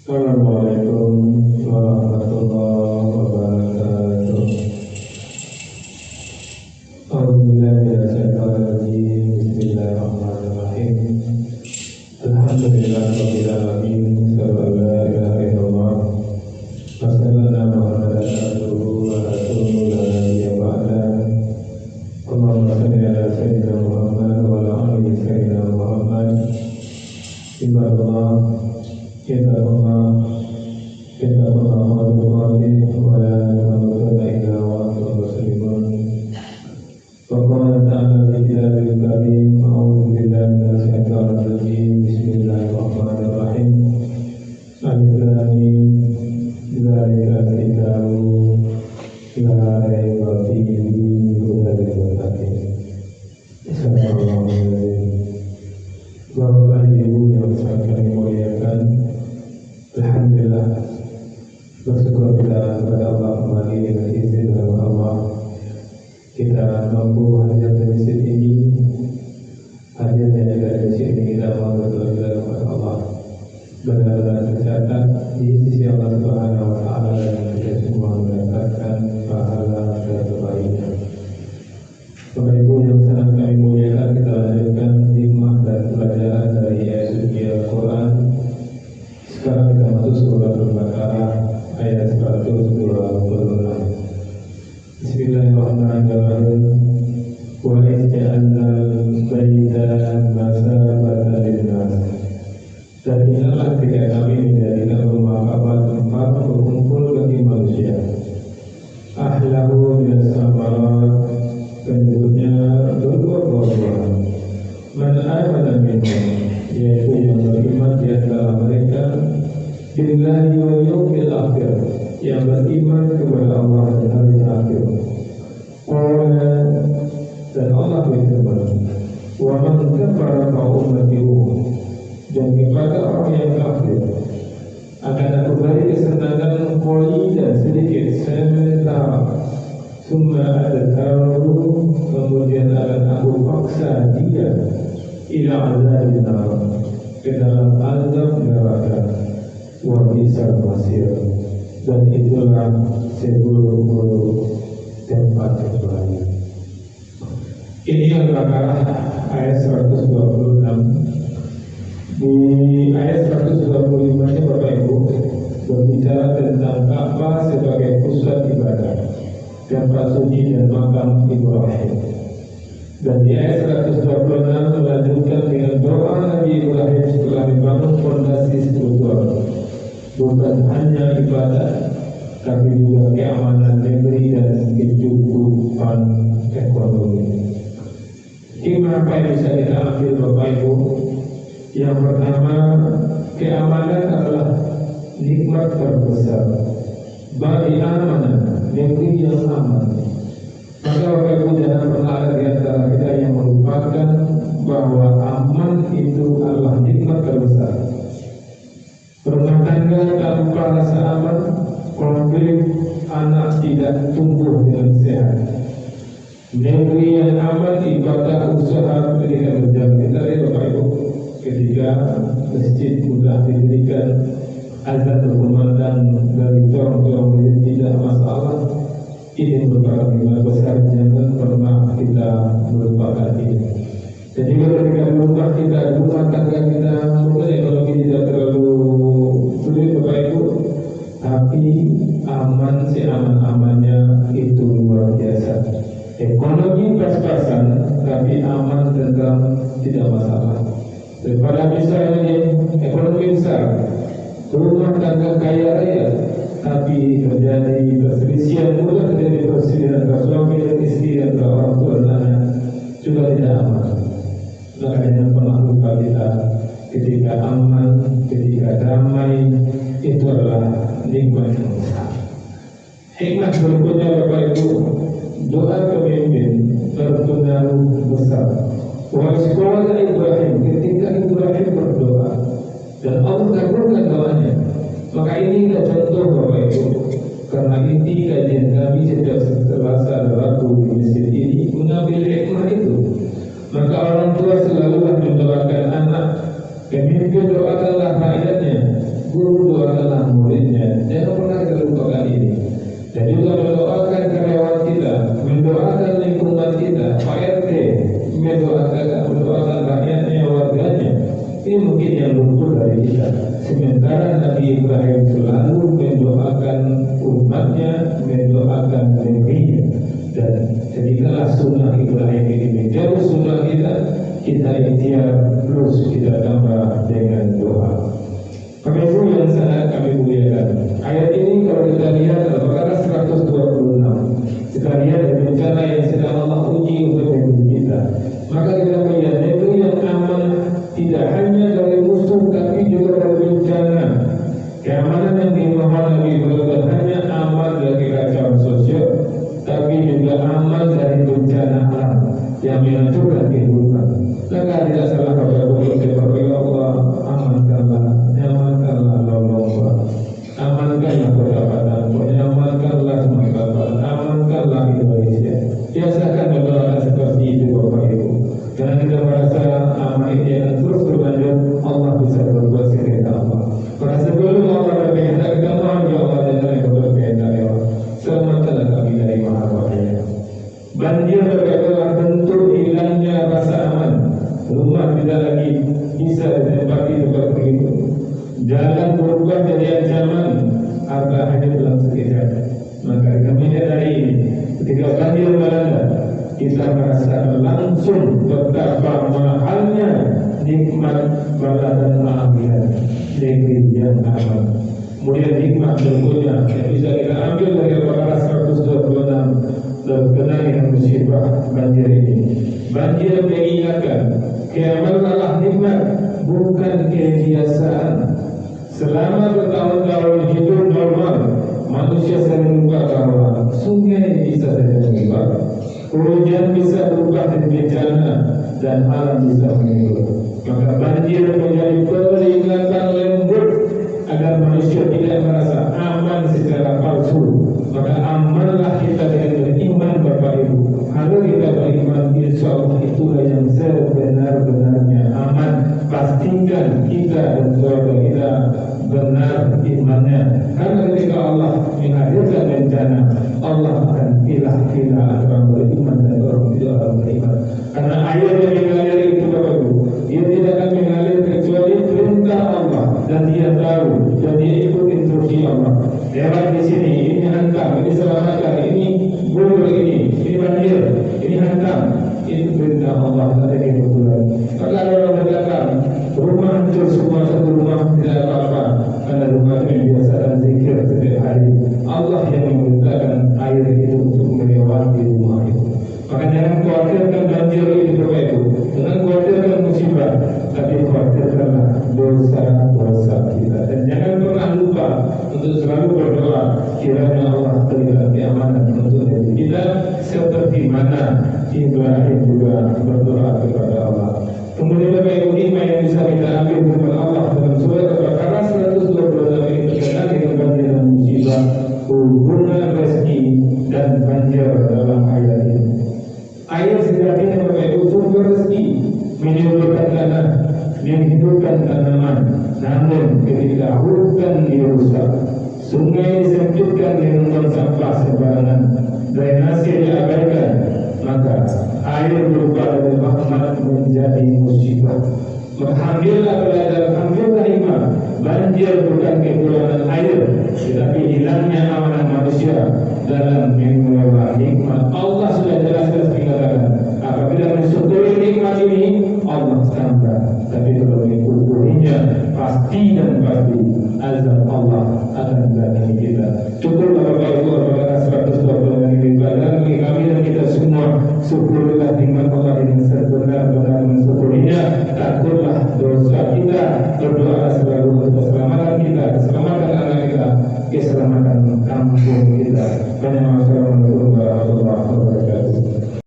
Assalamualaikum warahmatullahi wabarakatuh. A'udzubillahi Bismillahirrahmanirrahim. Alhamdulillahirabbil alamin. Sallallahu alaihi wasallam. Muhammadan abduhu wa rasuluhu la nabiyya ba'da. Allahumma shalli ala sayyidina Muhammad wa ala ali sayyidina Muhammad. Ibadallah, kita Allah Al-Qur'ani wa la namutunna illa wa antum muslimun. Faqala ta'ala fi kitabil karim, a'udzu billahi minasy syaithanir rajim. Bismillahirrahmanirrahim. Alif lam mim. Dzalikal kitabu la raiba fihi hudan lil muttaqin. Bismillahirrahmanirrahim. Bapak Ibu yang sangat kami muliakan, alhamdulillah, bersyukur kita kepada Allah kembali dengan izin dari Allah. Kita mampu hadir di masjid ini, hadirnya juga di masjid ini kita mau berdoa kepada Allah. Benar-benar tercatat di sisi Allah Subhanahu Wa Taala dan kita semua mendapatkan pahala terbaiknya. Bapak Ibu yang sangat kami muliakan, kita lanjutkan hikmah dan pelajaran dari ayat suci Al-Quran. Sekarang kita masuk surah Al-Baqarah ayat 126. Bismillahirrahmanirrahim. Wa ij'alna al-baita masabatan lin-nas. Dan inilah ketika kami menjadikan rumah Ka'bah tempat berkumpul bagi manusia. Ahlahu minas samarat, penduduknya berbuah-buahan. Man amana minhum, yaitu yang beriman di antara mereka, billahi wa yawmil akhir, yang beriman kepada Allah dan hari akhir. Qala, dan Allah berfirman, wa man kafara fa ummatuhu, dan kepada orang yang kafir akan aku beri kesenangan qalilan sedikit sementara. Summa adzaru, kemudian akan aku paksa dia ila azabin nar, ke dalam azab neraka. Wa bisal masir, dan itulah seburuk-buruk tempat kembali. Ini Al-Baqarah ayat 126. Di ayat 125-nya Bapak Ibu berbicara tentang Ka'bah sebagai pusat ibadah, tempat suci dan makam Ibrahim. Dan di ayat 126 melanjutkan dengan doa Nabi Ibrahim setelah dibangun fondasi struktural, bukan hanya ibadah, tapi juga keamanan negeri dan kecukupan ekonomi. Hikmah apa yang bisa kita ambil Bapak Ibu? Yang pertama, keamanan adalah nikmat terbesar bagi amanah negeri yang aman. Maka Bapak Ibu jangan pernah ada di antara kita yang melupakan bahwa aman itu adalah nikmat terbesar. Rumah tangga tanpa rasa aman, konflik, anak tidak tumbuh dengan sehat. Negeri yang aman, ibadah, usaha ketika berjalan. Kita lihat Bapak Ibu, ketika masjid mudah didirikan, azan berkumandang dari corong-corong tidak masalah. Ini merupakan nikmat besar, jangan pernah kita melupakan ini. Jadi ketika rumah kita, rumah tangga kita, mungkin ekonomi tidak terlalu sulit Bapak Ibu, tapi aman seaman-amannya itu luar biasa. Ekonomi pas-pasan, tapi aman tentang tidak masalah. Daripada misalnya ekonomi besar, rumah tangga kaya raya, tapi terjadi perselisihan, mudah terjadi perselisihan antara suami dan istri, antara orang tua dan anak, juga tidak aman. Maka jangan pernah lupa kita, ketika aman, ketika damai, itu adalah nikmat yang besar. Hikmah berikutnya Bapak Ibu, doa pemimpin berpengaruh besar. Wa sekolah Ibrahim, ketika Ibrahim berdoa dan Allah kabulkan doanya, maka ini kita contoh Bapak Ibu. Karena inti kajian kami setiap Selasa dan Rabu di masjid ini mengambil hikmah itu. Maka orang tua selalu mendoakan anak, pemimpin doakanlah rakyatnya, guru doakan anak muridnya, jangan pernah kita lupakan ini. Dan juga mendoakan karyawan kita, mendoakan lingkungan kita, Pak RT, mendoakan rakyatnya, warganya. Ini mungkin yang luput dari kita. Sementara Nabi Ibrahim selalu mendoakan umatnya, mendoakan negerinya. Dan jadikanlah sunnah Ibrahim ini menjadi sunnah kita ikhtiar terus kita tambah dengan doa. Maka itu yang sangat kami muliakan. Ayat ini kalau kita lihat Al-Baqarah 126, kita lihat bencana yang sedang Allah uji untuk negeri kita. Maka kita melihat negeri yang aman tidak hanya dari musuh tapi juga dari bencana. Keamanan yang dimaksud Nabi bukan hanya aman dari kekacauan sosial, tapi juga aman dari bencana alam yang menghancurkan kehidupan. Maka tidak salah kalau kita berdoa, ya Allah, amankanlah, nyamankanlah lolonglah, amankanlah pendapatan, nyamankanlah kemaslahatan, amankanlah Indonesia. Biasakan berdoa seperti itu Bapak Ibu. Karena kita merasa aman ini akan terus berlanjut, Allah bisa berbuat sekehendak Allah. Karena sebelum Allah berkehendak, kita mohon ya Allah jangan yang berkehendak ya Allah. Selamatkanlah kami dari mahal bahaya. Banjir adalah bentuk hilangnya rasa aman. Rumah tidak lagi bisa ditempati tempat begitu. Jalan berubah jadi ancaman. Harga hanya dalam sekejap. Maka kami menyadari ini. Ketika banjir melanda, kita merasakan langsung betapa mahalnya nikmat bala dan maafiat negeri yang aman. Kemudian nikmat berikutnya yang bisa kita ambil dari Al-Baqarah 126 berkenaan dengan musibah banjir ini. Banjir mengingatkan kiamat adalah nikmat, bukan kebiasaan. Selama bertahun-tahun hidup normal, manusia sering lupa bahwa sungai bisa saja berubah, hujan bisa berubah jadi bencana, dan alam bisa menimbul. Maka banjir menjadi peringatan lembut agar manusia tidak merasa aman secara palsu. Maka amanlah kita dengan beriman Bapak Ibu. Kalau kita beriman, insya Allah itulah yang sebenar-benarnya aman. Pastikan kita dan keluarga kita benar imannya. Karena ketika Allah menghadirkan bencana, Allah akan pilih-pilih orang beriman dan orang tidak beriman. Karena air yang mengalir itu Bapak Ibu, dia tidak akan mengalir kecuali perintah Allah, dan dia tahu dan dia ikut instruksi Allah. Lewat di sini, ini hantam, ini selamatkan, ini gulur, ini banjir, ini hantam. Itu perintah Allah, ada kebetulan. Maka orang berkata, rumah hancur semua, satu rumah tidak apa-apa, karena rumah itu biasa dan zikir setiap hari. Allah yang memerintahkan air itu untuk melewati rumah itu. Maka jangan khawatirkan banjir itu Bapak Ibu, jangan khawatirkan musibah, tapi khawatirkanlah dosa-dosa kita. Dan jangan pernah lupa untuk selalu berdoa kiranya Allah berikan keamanan untuk diri kita, seperti mana Ibrahim juga berdoa kepada Allah. Kemudian Bapak Ibu, nikmat yang bisa kita ambil kepada Allah dalam surat Al-Baqarah 126 ini berkenaan dengan banjir dan musibah, hubungan rezeki dan banjir dalam ayat ini. Air sejatinya Bapak Ibu sumber rezeki, menyuburkan tanah, menghidupkan tanaman. Namun ketika hutan dirusak, sungai disempitkan dengan tong sampah sembarangan, drainase diabaikan, maka air berubah dari rahmat menjadi musibah. Alhamdulillah pelajaran, alhamdulillah iman. Banjir bukan kekurangan air, tetapi hilangnya amanah manusia dalam mengelola nikmat. Allah sudah jelas-jelas mengatakan, apabila mensyukuri nikmat ini, Allah tambah. Tapi kalau mengkufurinya, pasti dan pasti azab Allah akan mendatangi kita. Cukup Bapak Ibu, Al-Baqarah 126 ini bagi kami dan kita semua. Syukurlah nikmat Allah yang sebenar-benar mensyukurinya. Takutlah dosa kita, berdoa selalu untuk keselamatan kita, keselamatan anak kita, keselamatan kampung kita. Banyak masalah